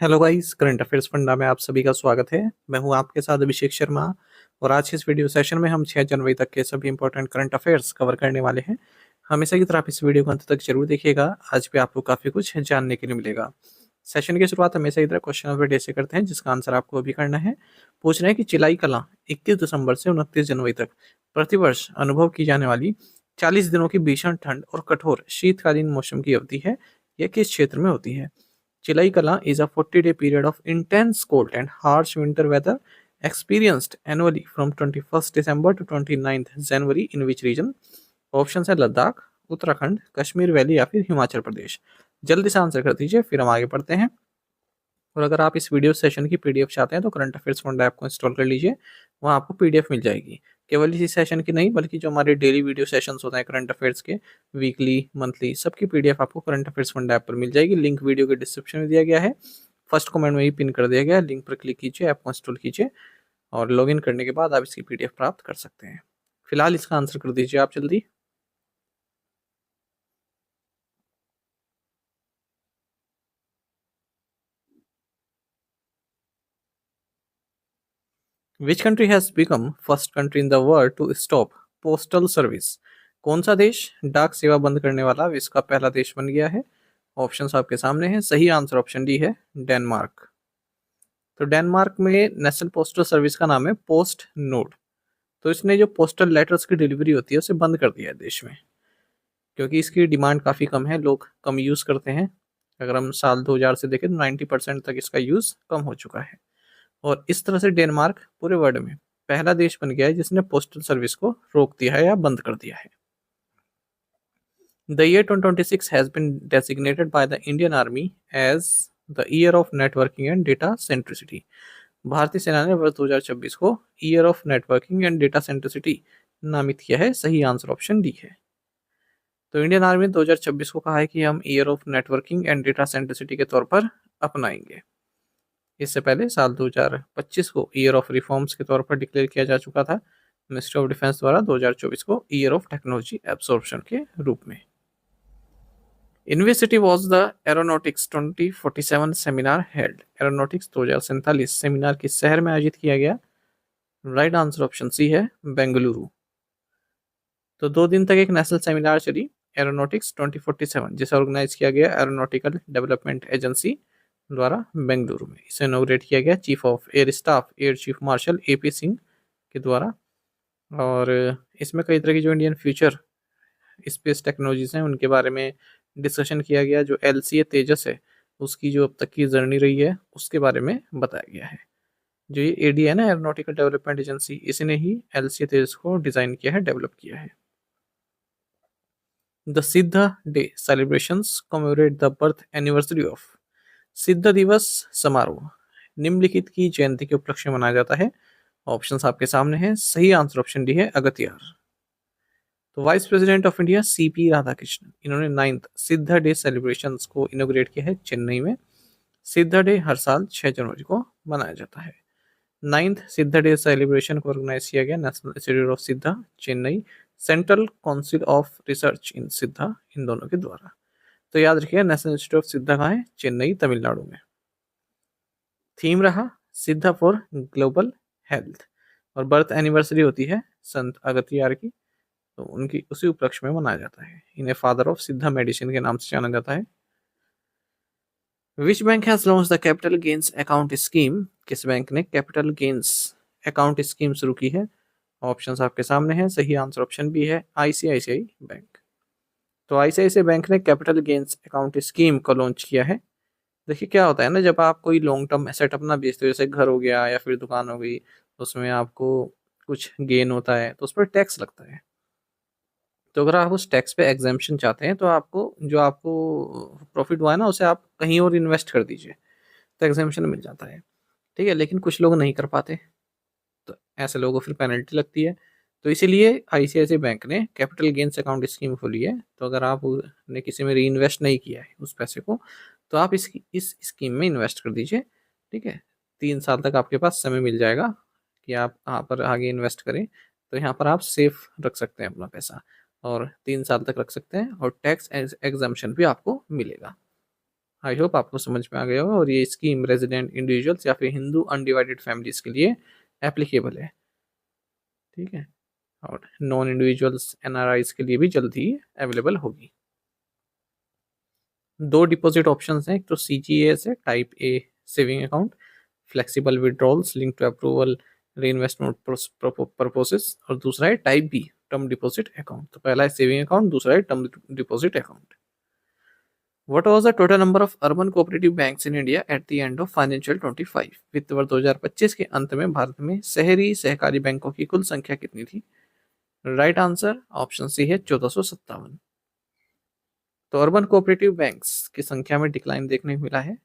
Hello guys, current affairs funda में आप सभी का स्वागत है। मैं हूं आपके साथ अभिषेक शर्मा और आज के इस वीडियो सेशन में हम 6 जनवरी तक के सभी इंपॉर्टेंट करंट अफेयर्स कवर करने वाले हैं। हमेशा की तरह आप इस वीडियो को अंत तक जरूर देखिएगा। आज भी आपको काफ़ी कुछ जानने के लिए मिलेगा। सेशन की शुरुआत हमेशा की तरह क्वेश्चन ऑफ द डे से करते हैं, जिसका आंसर आपको अभी करना है। पूछ रहे हैं कि चिलाई कला 21 दिसंबर से 29 जनवरी तक प्रतिवर्ष अनुभव की जाने वाली 40 दिनों की भीषण ठंड और कठोर शीतकालीन मौसम की अवधि है। यह किस क्षेत्र में होती है? Chilai Kala is a 40-day period of intense cold and harsh winter weather experienced annually from 21st December to 29th January in which region? Option है लद्दाख, उत्तराखंड, कश्मीर वैली या फिर हिमाचल प्रदेश। जल्दी से आंसर कर दीजिए, फिर हम आगे बढ़ते हैं। और अगर आप इस वीडियो सेशन की पीडीएफ चाहते हैं तो करंट अफेयर्स फंड ऐप को इंस्टॉल कर लीजिए। वहाँ आपको पीडीएफ मिल जाएगी। केवल इसी सेशन की नहीं, बल्कि जो हमारे डेली वीडियो सेशंस होते हैं करंट अफेयर्स के, वीकली, मंथली, सबकी पीडीएफ आपको करंट अफेयर्स फंड ऐप पर मिल जाएगी। लिंक वीडियो के डिस्क्रिप्शन में दिया गया है, फर्स्ट कमेंट में ही पिन कर दिया गया है। लिंक पर क्लिक कीजिए, ऐप को इंस्टॉल कीजिए और लॉगिन करने के बाद आप इसकी पीडीएफ प्राप्त कर सकते हैं। फिलहाल इसका आंसर कर दीजिए आप जल्दी। Which country has become first country in the world to stop postal service? कौन सा देश डाक सेवा बंद करने वाला विश्व का पहला देश बन गया है? ऑप्शंस आपके सामने हैं। सही आंसर ऑप्शन डी है, डेनमार्क। तो डेनमार्क में नेशनल पोस्टल सर्विस का नाम है पोस्ट नोड। तो इसने जो पोस्टल लेटर्स की डिलीवरी होती है उसे बंद कर दिया है देश में, क्योंकि इसकी डिमांड काफ़ी कम है, लोग कम यूज़ करते हैं। अगर हम साल 2000 से देखें तो 90% तक इसका यूज़ कम हो चुका है। और इस तरह से डेनमार्क पूरे वर्ल्ड में पहला देश बन गया है जिसने पोस्टल सर्विस को रोक दिया है या बंद कर दिया है। The year 2026 has been designated by the Indian Army as the year of networking and data centricity. भारतीय सेना ने वर्ष 2026 को year of networking and data centricity नामित किया है। सही आंसर ऑप्शन डी है। तो इंडियन आर्मी ने 2026 को कहा है कि हम year of networking and data centricity के तौर पर अपनाएंगे। इससे पहले साल 2025 को ईयर ऑफ रिफॉर्म्स के तौर पर डिक्लेयर किया जा चुका था मिनिस्ट्री ऑफ डिफेंस द्वारा 2024 को ईयर ऑफ टेक्नोलॉजी एब्सॉर्प्शन के रूप में। In which city was the aeronautics 2047 seminar held? Aeronautics 2047 seminar किस शहर में आयोजित किया गया? राइट आंसर ऑप्शन सी है, बेंगलुरु। तो 2 दिन तक एक नेशनल सेमिनार चली एरोनॉटिक्स 2047, जिसे ऑर्गेनाइज किया गया एरोनॉटिकल डेवलपमेंट एजेंसी द्वारा बेंगलुरु में। इसे इनॉग्रेट किया गया chief of air staff air chief marshal AP Singh के द्वारा। और इसमें कई तरह की जो इंडियन फ्यूचर स्पेस टेक्नोलॉजीज हैं उनके बारे में डिस्कशन किया गया। जो LCA तेजस है उसकी जो अब तक की जर्नी रही है उसके बारे में बताया गया है। जो ये AD है ना, एरोनॉटिकल डेवलपमेंट एजेंसी, इसने ही LCA तेजस को डिजाइन किया है, डेवलप किया है। द सिद्धा day celebrations commemorate the birth anniversary of? सिद्ध दिवस समारोह निम्नलिखित की जयंती के उपलक्ष्य में मनाया जाता है। ऑप्शंस आपके सामने हैं। सही आंसर ऑप्शन डी है, अगत्यार। तो vice president of India CP Radhakrishnan, इन्होंने 9th सिद्धा डे सेलिब्रेशंस को इनोग्रेट किया है चेन्नई में। सिद्धा डे हर साल 6 जनवरी को मनाया जाता है। 9th सिद्धा डे सेलिब्रेशन को ऑर्गेनाइज किया गया नेशनल इंस्टीट्यूट ऑफ सिद्धा Chennai, central council of research इन सिद्धा, इन दोनों के द्वारा। तो याद रखिएगा, नेशनल इंस्टीट्यूट ऑफ सिद्धा कहाँ है? चेन्नई, तमिलनाडु में। थीम रहा सिद्धा फॉर ग्लोबल हेल्थ और बर्थ एनिवर्सरी होती है संत अगत्यार की, तो उनकी उसी उपलक्ष्य में मनाया जाता है। इन्हें फादर ऑफ सिद्धा मेडिसिन के नाम से जाना जाता है। Which bank has launch the capital gains account scheme? किस बैंक ने कैपिटल गेन्स अकाउंट स्कीम शुरू की है? ऑप्शंस आपके सामने हैं। सही आंसर ऑप्शन बी है, ICICI बैंक। तो ICICI बैंक ने कैपिटल गेन्स अकाउंट स्कीम को लॉन्च किया है। देखिए क्या होता है ना, जब आप कोई लॉन्ग टर्म एसेट अपना बेचते हो, जैसे घर हो गया या फिर दुकान हो गई, उसमें आपको कुछ गेन होता है तो उस पर टैक्स लगता है। तो अगर आप उस टैक्स पे एग्जेम्पशन चाहते हैं तो आपको जो आपको प्रॉफिट हुआ है ना उसे आप कहीं और इन्वेस्ट कर दीजिए, तो एग्जेम्पशन मिल जाता है। ठीक है, लेकिन कुछ लोग नहीं कर पाते, तो ऐसे लोगों को फिर पेनल्टी लगती है। तो इसीलिए ICICI बैंक ने कैपिटल गेन्स अकाउंट स्कीम खोली है। तो अगर आपने किसी में री इन्वेस्ट नहीं किया है उस पैसे को, तो आप इस स्कीम में इन्वेस्ट कर दीजिए। ठीक है, 3 साल तक आपके पास समय मिल जाएगा कि आप कहाँ पर आगे इन्वेस्ट करें। तो यहाँ पर आप सेफ रख सकते हैं अपना पैसा और 3 साल तक रख सकते हैं और टैक्स एग्जम्पशन भी आपको मिलेगा। आई होप आपको समझ में आ गया हो। और ये स्कीम रेजिडेंट इंडिविजुअल्स या फिर हिंदू अनडिवाइडेड फैमिलीज के लिए एप्लीकेबल है, ठीक है। और नॉन इंडिविजुअल्स एनआरआईज के लिए भी जल्द ही अवेलेबल होगी। दो डिपॉजिट ऑप्शंस हैं, एक तो सीजीएस है type A saving account, flexible withdrawals link to approval reinvestment purposes, और दूसरा है type B term deposit account. तो पहला है सेविंग अकाउंट, दूसरा है term deposit account. What was the total number of urban cooperative banks in India at the end of financial 25? वित्त वर्ष 2025 के अंत में भारत में शहरी सहकारी बैंकों की कुल संख्या कितनी थी? राइट आंसर ऑप्शन सी है 1457। तो अर्बन कोऑपरेटिव बैंक्स की संख्या में डिक्लाइन देखने को मिला है।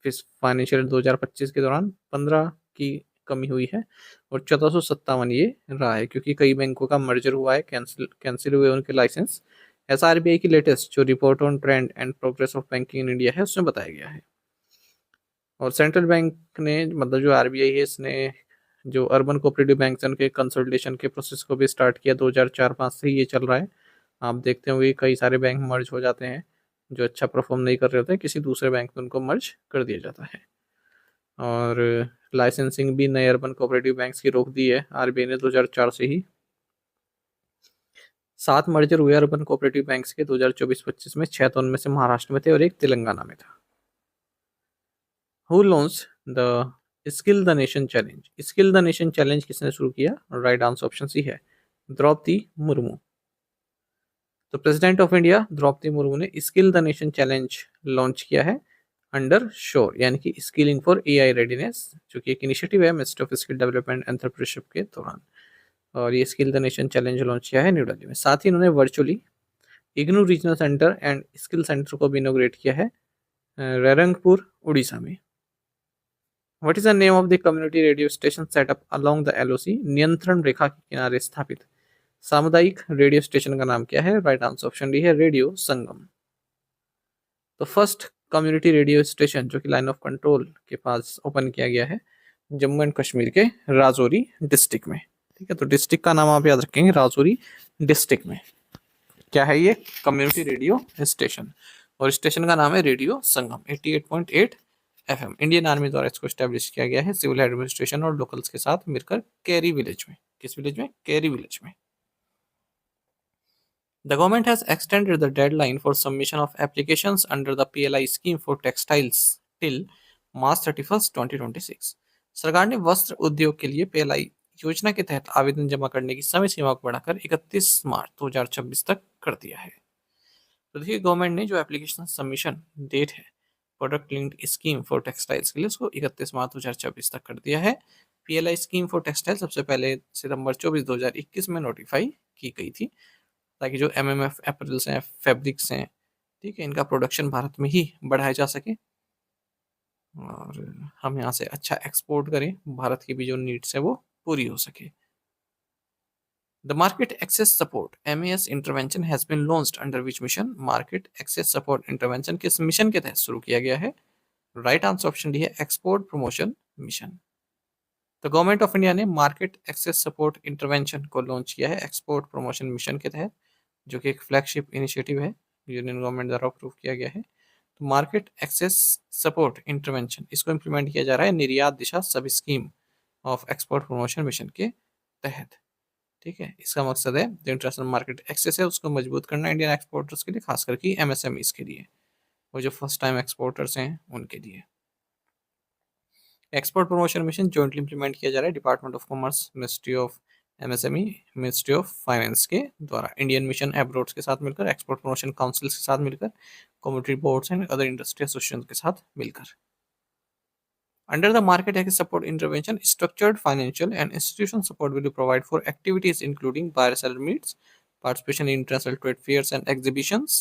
फाइनेंशियल 2025 के दौरान 15 की कमी हुई है और 1457 ये रहा है, क्योंकि कई बैंकों का मर्जर हुआ है, कैंसिल हुए उनके लाइसेंस। ऐसा आरबीआई की लेटेस्ट जो report on trend and progress of banking in India है उसमें बताया गया है। और सेंट्रल बैंक ने, मतलब जो आरबीआई है, इसने जो अर्बन कोऑपरेटिव बैंक है उनके कंसोलिडेशन के प्रोसेस को भी स्टार्ट किया। 2004-05 से ही ये चल रहा है। आप देखते होंगे कई सारे बैंक मर्ज हो जाते हैं, जो अच्छा परफॉर्म नहीं कर रहे होते किसी दूसरे बैंक में उनको मर्ज कर दिया जाता है। और लाइसेंसिंग भी नए अर्बन कोऑपरेटिव बैंक्स की रोक दी है आरबीआई ने 2004 से ही। 7 मर्जर हुए अर्बन कोऑपरेटिव बैंक्स के 2024-25 में, 6 तो उनमें से महाराष्ट्र में थे और एक तेलंगाना में था। Who launch the skill the nation challenge? Skill the nation challenge किसने शुरू किया? राइट आंसर ऑप्शन सी है द्रौपदी मुर्मू। तो president of India Droupadi Murmu ने skill the nation challenge launch किया है अंडर शोर, यानी कि स्किलिंग फॉर एआई रेडीनेस, जो कि एक इनिशिएटिव है ministry of skill development entrepreneurship के दौरान। और ये skill the nation challenge launch किया है न्यू दिल्ली में। साथ ही इन्होंने virtually IGNOU regional centre and skill centre को भी इनोग्रेट किया है रेरंगपुर उड़ीसा में। What is the name of the community radio station setup along the LOC? नियंत्रण रेखा के किनारे स्थापित सामुदायिक रेडियो स्टेशन का नाम क्या है? राइट आंसर ऑप्शन डी है रेडियो संगम। तो फर्स्ट कम्युनिटी रेडियो स्टेशन जो कि लाइन ऑफ कंट्रोल के पास ओपन किया गया है जम्मू एंड कश्मीर के राजौरी डिस्ट्रिक्ट में, ठीक है। तो डिस्ट्रिक्ट का नाम आप याद रखेंगे, राजौरी डिस्ट्रिक्ट में क्या है ये कम्युनिटी रेडियो स्टेशन, और स्टेशन का नाम है रेडियो संगम 88.8 एफएम। इंडियन आर्मी द्वारा इसको स्टैब्लिश किया गया है सिविल एडमिनिस्ट्रेशन और लोकल्स के साथ मिलकर कैरी विलेज में। किस विलेज में? कैरी विलेज में। The government has extended the deadline for submission of applications under the PLI scheme for textiles till March 31st, 2026। सरकार ने वस्त्र उद्योग के लिए PLI योजना के तहत आवेदन जमा करने की समय सीमा को बढ़ाकर 31 मार्च 2026 तक कर दिया है। तो देखिए गवर्नमेंट ने जो एप्लीकेशन सबमिशन डेट है product linked scheme for textiles के लिए उसको 31 मार्च 2026 तक कर दिया है। PLI स्कीम फॉर टेक्सटाइल सबसे पहले सितंबर 24 2021 में नोटिफाई की गई थी, ताकि जो MMF एप्रिल्स हैं, फैब्रिक्स हैं, ठीक है, इनका प्रोडक्शन भारत में ही बढ़ाया जा सके और हम यहाँ से अच्छा एक्सपोर्ट करें, भारत की भी जो नीड्स है वो पूरी हो सके। The Market Access Support (MAS) intervention has been launched under which mission? Market Access Support Intervention किस मिशन के तहत शुरू किया गया है? राइट आंसर ऑप्शन डी है एक्सपोर्ट प्रमोशन मिशन। तो गवर्नमेंट ऑफ इंडिया ने मार्केट एक्सेस सपोर्ट इंटरवेंशन को लॉन्च किया है एक्सपोर्ट प्रमोशन मिशन के तहत, जो कि एक फ्लैगशिप इनिशिएटिव है यूनियन गवर्नमेंट द्वारा अप्रूव किया गया है। तो मार्केट एक्सेस सपोर्ट इंटरवेंशन इसको इम्प्लीमेंट किया जा रहा है निर्यात दिशा सब scheme of export promotion mission के तहत, ठीक है। इसका मकसद है जो इंटरनेशनल मार्केट एक्सेस है उसको मजबूत करना इंडियन एक्सपोर्टर्स के लिए, खास करके MSMEs के लिए, वो जो फर्स्ट टाइम एक्सपोर्टर्स हैं उनके लिए। Export promotion mission jointly implement किया जा रहा है department of commerce, ministry of MSME, ministry of finance के द्वारा, इंडियन मिशन एब्रोड्स के साथ मिलकर, एक्सपोर्ट प्रमोशन काउंसिल्स के साथ मिलकर, community boards and other industry association के साथ मिलकर। Under the market access support intervention, structured financial and institutional support will be provided for activities including buyer-seller meets, participation in international trade fairs and exhibitions,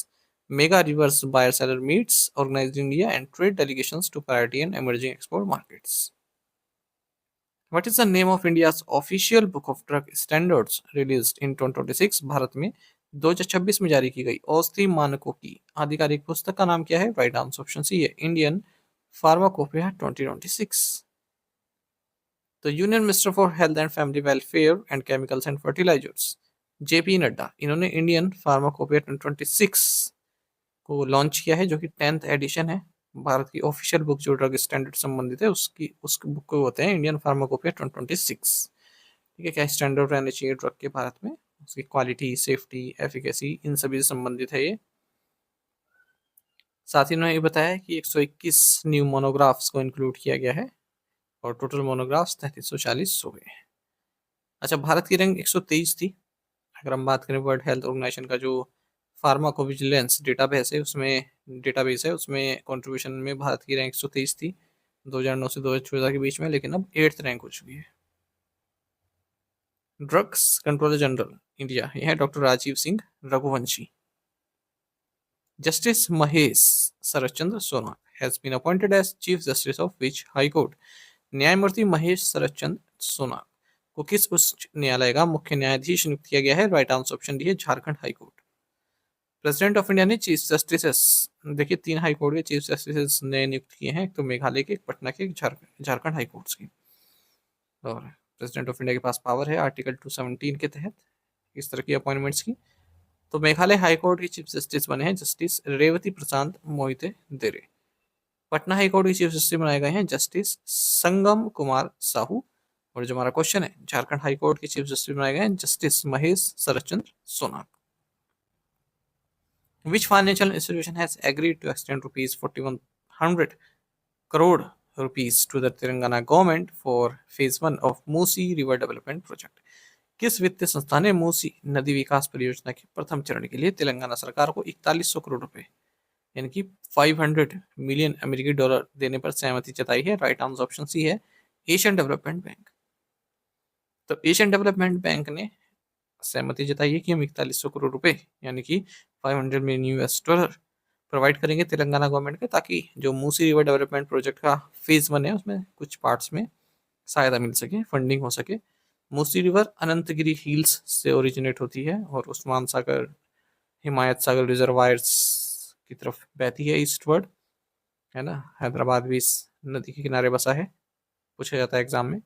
mega reverse buyer-seller meets organized in India, and trade delegations to priority and emerging export markets. What is the name of India's official book of drug standards released in 2026? Bharat में 2026 में जारी की गई औषधि मानकों की आधिकारिक पुस्तक का नाम क्या है? राइट आंसर ऑप्शन सी है इंडियन फार्माकोपिया 2026। तो union minister for health and family welfare and chemicals and fertilizers JP Nadda, इन्होंने इंडियन फार्माकोपिया 2026 को लॉन्च किया है, जो कि 10th एडिशन है। भारत की ऑफिशियल बुक जो ड्रग स्टैंडर्ड संबंधित है उस बुक को होते हैं इंडियन फार्माकोपिया 2026। ठीक है, क्या स्टैंडर्ड रहने चाहिए ड्रग के भारत में, उसकी क्वालिटी, सेफ्टी, एफिकेसी, इन सभी से संबंधित है ये। साथ ही उन्होंने ये बताया कि 121 न्यू मोनोग्राफ्स को इंक्लूड किया गया है और टोटल मोनोग्राफ्स 3340 हो गए। अच्छा, भारत की रैंक 123 थी। अगर हम बात करें वर्ल्ड हेल्थ ऑर्गेनाइजेशन का जो फार्माकोविजिलेंस डेटाबेस है उसमें कंट्रीब्यूशन में भारत की रैंक 123 थी 2009 से 2014 के बीच में, लेकिन अब 8th रैंक हो चुकी है। ड्रग्स कंट्रोलर जनरल इंडिया, यह है doctor Rajiv Singh Raghuvanshi. Justice Mahesh Sharad Chandra Sonak has been appointed as chief justice of which high court. न्यायमूर्ति महेश शरद चंद्र सोनाक को किस उच्च न्यायालय का मुख्य न्यायाधीश नियुक्त किया गया है? राइट आंसर ऑप्शन डी है Jharkhand high court. President of India ने चीफ जस्टिसेस, देखिए 3 हाई कोर्ट के चीफ जस्टिस ने नियुक्त किए हैं, एक तो मेघालय के, एक पटना के, एक झारखंड हाई कोर्ट की। और प्रेसिडेंट ऑफ इंडिया के पास पावर है आर्टिकल 217 के तहत इस तरह की अपॉइंटमेंट्स की। तो मेघालय हाई कोर्ट के चीफ जस्टिस बने हैं जस्टिस रेवती प्रशांत मोहिते देरे। पटना हाई कोर्ट के चीफ जस्टिस बनाए गए हैं जस्टिस संगम कुमार साहू। और जो हमारा क्वेश्चन है, झारखंड हाई कोर्ट के चीफ जस्टिस बनाए गए हैं जस्टिस महेश शरद चंद्र सोनाक। Which financial institution has agreed to extend rupees 4100 crore rupees to the Telangana government for phase 1 of Musi River Development Project? किस वित्तीय संस्था ने मूसी नदी विकास परियोजना के प्रथम चरण के लिए तेलंगाना सरकार को 4100 करोड़ रुपए यानी कि 500 मिलियन अमेरिकी डॉलर देने पर सहमति जताई है? राइट आंसर ऑप्शन सी है एशियन डेवलपमेंट बैंक। तो एशियन डेवलपमेंट बैंक ने सहमति जताई है कि हम 4100 करोड़ रुपए यानी कि 500 मिलियन यूएस डॉलर प्रोवाइड करेंगे तेलंगाना गवर्नमेंट के, ताकि जो मूसी रिवर डेवलपमेंट प्रोजेक्ट का फेज 1 है उसमें कुछ पार्ट्स में सहायता मिल सके, फंडिंग हो सके। मूसी रिवर अनंतगिरी हिल्स से ओरिजिनेट होती है और उस्मान सागर, हिमायत सागर रिजर्वायर्स की तरफ बहती है ईस्टवर्ड, है ना। हैदराबाद भी इस नदी के किनारे बसा है, पूछा जाता है एग्जाम में।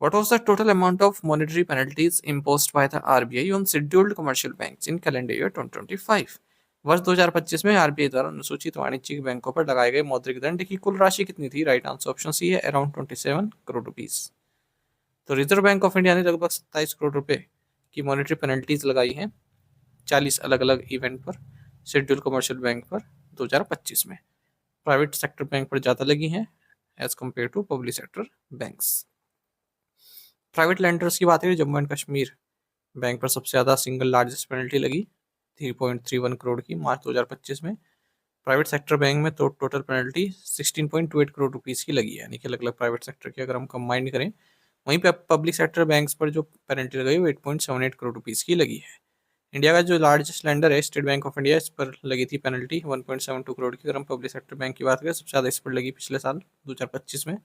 What was the total amount of monetary penalties imposed by the RBI on scheduled commercial banks in calendar year 2025? वर्ष 2025 में आरबीआई द्वारा अनुसूचित वाणिज्यिक बैंकों पर लगाए गए मौद्रिक दंड की कुल राशि कितनी थी? राइट आंसर ऑप्शन सी है अराउंड 27 करोड़ रुपीस। तो रिजर्व बैंक ऑफ इंडिया ने लगभग 27 करोड़ रुपए की मॉनेटरी पेनल्टीज लगाई हैं 40 अलग अलग इवेंट पर, शेड्यूल कमर्शियल बैंक पर 2025 में। प्राइवेट सेक्टर बैंक पर ज़्यादा लगी हैं as compare to public sector banks. Private lenders की बात करें, जम्मू एंड कश्मीर बैंक पर सबसे ज़्यादा सिंगल लार्जेस्ट पेनल्टी लगी 3.31 करोड़ की मार्च 2025 में। प्राइवेट सेक्टर बैंक में तो टोटल पेनल्टी 16.28 करोड़ रुपीस की लगी है, यानी कि अलग अलग प्राइवेट सेक्टर की अगर हम कंबाइन करें। वहीं पे पब्लिक सेक्टर बैंक्स पर जो पेनल्टी लगाई वो 8.78 करोड़ रुपीस की लगी है। इंडिया का जो लार्जेस्ट लेंडर है स्टेट बैंक ऑफ इंडिया, इस पर लगी थी पेनल्टी 1.72 करोड़ की। अगर हम पब्लिक सेक्टर बैंक की बात करें, सबसे ज़्यादा इस पर लगी पिछले साल 2025 में।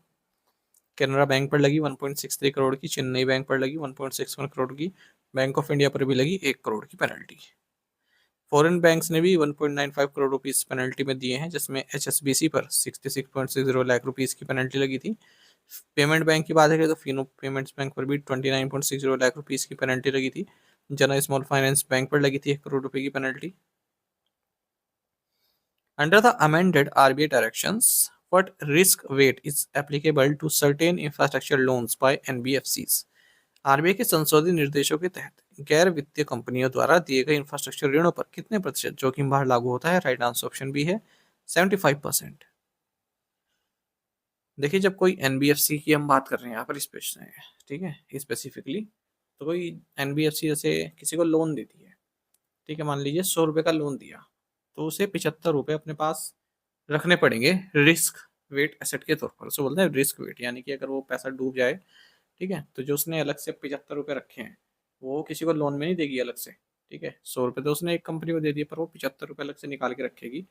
कैनरा बैंक पर लगी 1.63 करोड़ की, चेन्नई बैंक पर लगी 1.61 करोड़ की, बैंक ऑफ इंडिया पर भी लगी 1 करोड़ की पेनल्टी। फॉरेन बैंक्स ने भी 1.95 करोड़ रुपीस पेनल्टी में दिए हैं, जिसमें एचएसबीसी पर 66.60 लाख रुपीस की पेनल्टी लगी थी। पेमेंट बैंक की बात करें तो फिनो पेमेंट्स बैंक पर भी 29.60 लाख रुपीस की पेनल्टी लगी थी। जना स्मॉल फाइनेंस बैंक पर लगी थी 1 करोड़ रुपए की penalty. Under the amended RBI directions, what risk weight is applicable to certain infrastructure loans by NBFCs? RBI के संशोधित निर्देशों के तहत गैर वित्तीय कंपनियों द्वारा दिए गए इंफ्रास्ट्रक्चर ऋणों पर कितने प्रतिशत जोखिम भार लागू होता है? राइट आंसर ऑप्शन बी है 75%। देखिए, जब कोई एनबीएफसी की हम बात कर रहे हैं यहाँ पर ठीक है, स्पेसिफिकली, तो कोई एनबीएफसी जैसे किसी को लोन देती है, ठीक है, मान लीजिए 100 रुपये का लोन दिया, तो उसे 75 रुपये अपने पास रखने पड़ेंगे रिस्क वेट एसेट के तौर पर। उसे बोलते हैं रिस्क वेट, यानी कि अगर वो पैसा डूब जाए, ठीक है, तो जो उसने अलग से 75 रुपये रखे हैं वो किसी को लोन में नहीं देगी अलग से, ठीक है। 100 रुपये तो उसने एक कंपनी को दे दिए, पर वो 75 रुपये अलग से निकाल के रखेगी,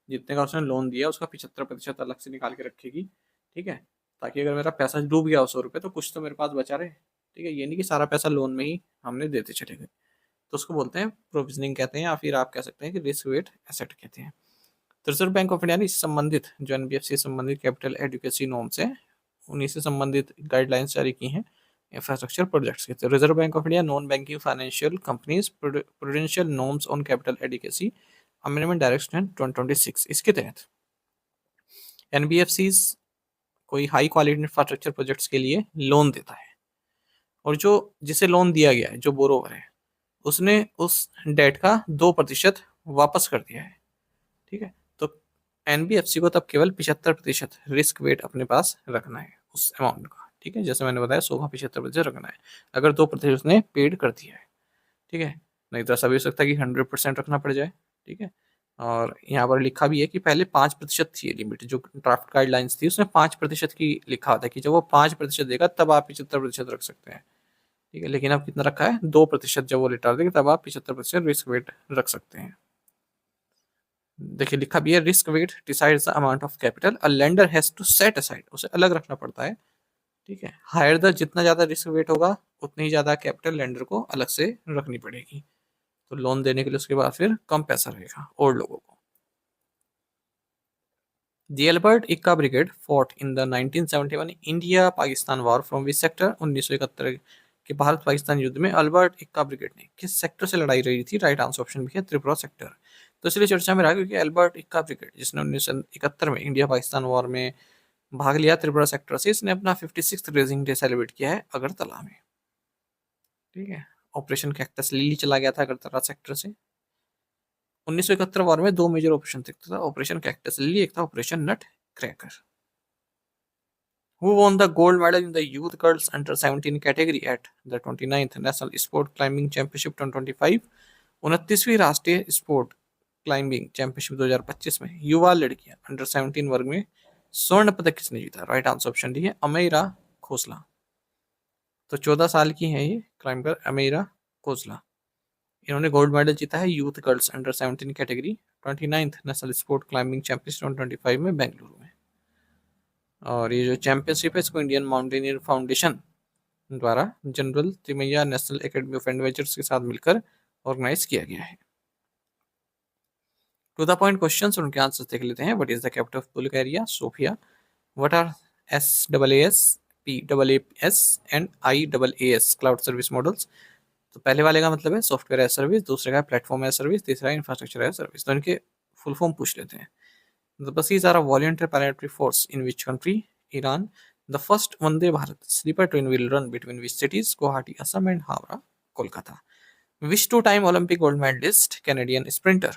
जितने का उसने लोन दिया उसका 75% अलग से निकाल के रखेगी, ठीक है, ताकि अगर मेरा पैसा डूब गया 100 रुपये तो कुछ तो मेरे पास बचा रहे, ठीक है। ये नहीं कि सारा पैसा लोन में ही हमने देते चले गए। तो उसको बोलते हैं प्रोविजनिंग कहते हैं, या फिर आप कह सकते हैं कि रिस्क वेट एसेट कहते हैं। तो रिजर्व बैंक ऑफ इंडिया ने इससे संबंधित जो एनबीएफसी से संबंधित कैपिटल एडुकेसी नॉर्म्स है, उन्हीं से संबंधित गाइडलाइंस जारी की हैं इंफ्रास्ट्रक्चर प्रोजेक्ट्स के। तो reserve bank of India non banking financial companies prudential norms on capital adequacy amendment direction 2026, इसके तहत एनबीएफसीज कोई हाई क्वालिटी इंफ्रास्ट्रक्चर प्रोजेक्ट्स के लिए लोन देता है, और जो जिसे लोन दिया गया है, जो बोरोवर है, उसने उस डेट का 2% वापस कर दिया है। ठीक है, तो एनबीएफसी को तब केवल 75% रिस्क वेट अपने पास रखना है उस अमाउंट का। ठीक है, जैसे मैंने बताया 100 का 75% रखना है, अगर 2% उसने पेड कर दिया है। ठीक है, नहीं तो ऐसा भी हो सकता है कि 100% रखना पड़ जाए। ठीक है, और यहाँ पर लिखा भी है कि पहले 5% थी लिमिट, जो ड्राफ्ट गाइडलाइंस थी उसमें 5% की लिखा होता है कि जब वो 5% देगा तब आप 75% रख सकते हैं। ठीक है, लेकिन अब कितना रखा है, 2%, जब वो रिटर्न देगा तब आप 75% रिस्क वेट रख सकते हैं। देखिए लिखा भी है, risk weight decides the amount of capital a lender has to set aside, उसे अलग रखना पड़ता है। ठीक है, हायर द, जितना ज्यादा रिस्क वेट होगा उतनी ही ज्यादा कैपिटल लेंडर को अलग से रखनी पड़ेगी, तो लोन देने के लिए उसके बाद फिर कम पैसा रहेगा और लोगों को। The Albert Ikka Brigade fought in the 1971 India Pakistan war from which sector, 1971 के भारत पाकिस्तान युद्ध में अल्बर्ट इक्का ब्रिगेड ने किस सेक्टर से लड़ाई लड़ी थी? राइट आंसर ऑप्शन भी है त्रिपुरा सेक्टर। तो इसलिए चर्चा में रहा क्योंकि अल्बर्ट इक्का ब्रिगेड जिसने 1971 में इंडिया पाकिस्तान वॉर में भाग लिया त्रिपुरा सेक्टर से, इसने अपना 56th रेजिंग डे सेलिब्रेट किया है अगरतला में। ठीक है, ऑपरेशन कैक्टस लिली चला गया था अगरतला सेक्टर से। 1971 वॉर में 2 मेजर ऑपरेशन थे, था ऑपरेशन कैक्टस लिली, एक था operation nutcracker. Who won the gold medal in the youth girls under 17 category at the 29th National Sport Climbing Championship 2025? 29वीं राष्ट्रीय स्पोर्ट क्लाइंबिंग चैंपियनशिप 2025 में युवा लड़कियां अंडर 17 वर्ग में स्वर्ण पदक किसने जीता? राइट आंसर ऑप्शन डी है अमेरा खोसला। तो 14 साल की है ये क्लाइंबर अमेरा खोसला, इन्होंने गोल्ड मेडल जीता है youth girls under 17 category 29th national sport climbing championship 2025 में बेंगलुरु में। और ये जो चैंपियनशिप है इसको इंडियन माउंटेनियर फाउंडेशन द्वारा general Thimayya national academy of adventures के साथ मिलकर ऑर्गेनाइज किया गया है। टू द पॉइंट क्वेश्चंस, उनके आंसर्स देख लेते हैं। What is the capital of Bulgaria? Sofia. What are SAAS, PAAS and IAAS cloud service models? तो पहले वाले का मतलब है सॉफ्टवेयर एज सर्विस, दूसरे का प्लेटफॉर्म एज सर्विस, तीसरा इंफ्रास्ट्रक्चर एज सर्विस। तो इनके फुल फॉर्म पूछ लेते हैं। The buses are a voluntary paramilitary force in which country? Iran. The first Vande Bharat sleeper train will run between which cities? Guwahati, Assam and Howrah, Kolkata. Which two-time Olympic gold medalist Canadian sprinter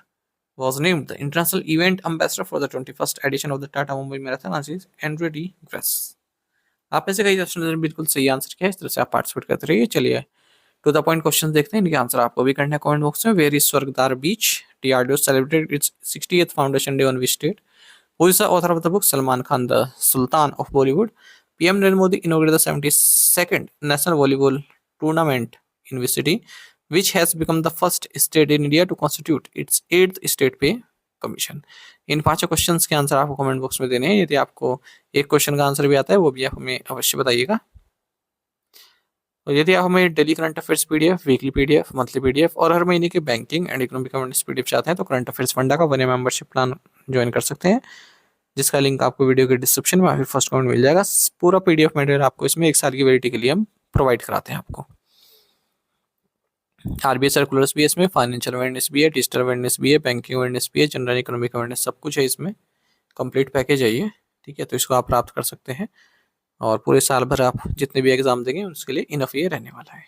was named the international event ambassador for the 21st edition of the Tata Mumbai Marathon? Answer is Andre D. Grass. आप में से कई question ने बिल्कुल सही answer किया, इस तरह से आप पार्टिसिपेट करते रहिए। चलिए टू द पॉइंट क्वेश्चन देखते हैं, इनके आंसर आपको भी करना है कमेंट बॉक्स में। Where is Swargadwar beach? DRDO celebrated its 60th foundation day on which date? Who is the author of the book? Salman Khan, the Sultan of Bollywood. PM Narendra Modi inaugurated the 72nd National Volleyball Tournament in which city, which has become the first state in India to constitute its 8th State Pay Commission. In 5 questions के answer आपको comment box में देने हैं। यदि आपको एक question का answer भी आता है वो भी आप हमें अवश्य बताइएगा। और यदि आप हमें daily current affairs PDF, weekly PDF, monthly PDF और हर महीने के banking and economic awareness PDF चाहते हैं तो करंट अफेयर्स फंडा का 1 मेंबरशिप प्लान ज्वाइन कर सकते हैं, जिसका लिंक आपको वीडियो के डिस्क्रिप्शन में फिर फर्स्ट कमेंट मिल जाएगा। पूरा PDF मटेरियल आपको इसमें 1 साल की वैलिडिटी के लिए हम प्रोवाइड कराते हैं आपको। RBI सर्कुलर्स भी है इसमें, फाइनेंशियल अवेयरनेस भी है, डिजिटल अवेयरनेस भी है, बैंकिंग अवेयरनेस भी है, जनरल इकोनॉमिक अवेयरनेस, सब कुछ है इसमें। कंप्लीट पैकेज है ये। ठीक है, तो इसको आप प्राप्त कर सकते हैं और पूरे साल भर आप जितने भी एग्जाम देंगे उसके लिए इनफ ये रहने वाला है।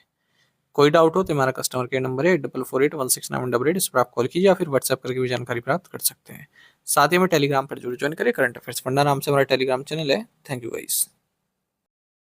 कोई डाउट हो तो हमारा कस्टमर केयर नंबर है 8448169188, इस पर आप कॉल कीजिए या फिर व्हाट्सएप करके भी जानकारी प्राप्त कर सकते हैं। साथ ही हमें टेलीग्राम पर जरूर ज्वाइन करें, करंट अफेयर्स फंडा नाम से हमारा टेलीग्राम चैनल है। Thank you guys.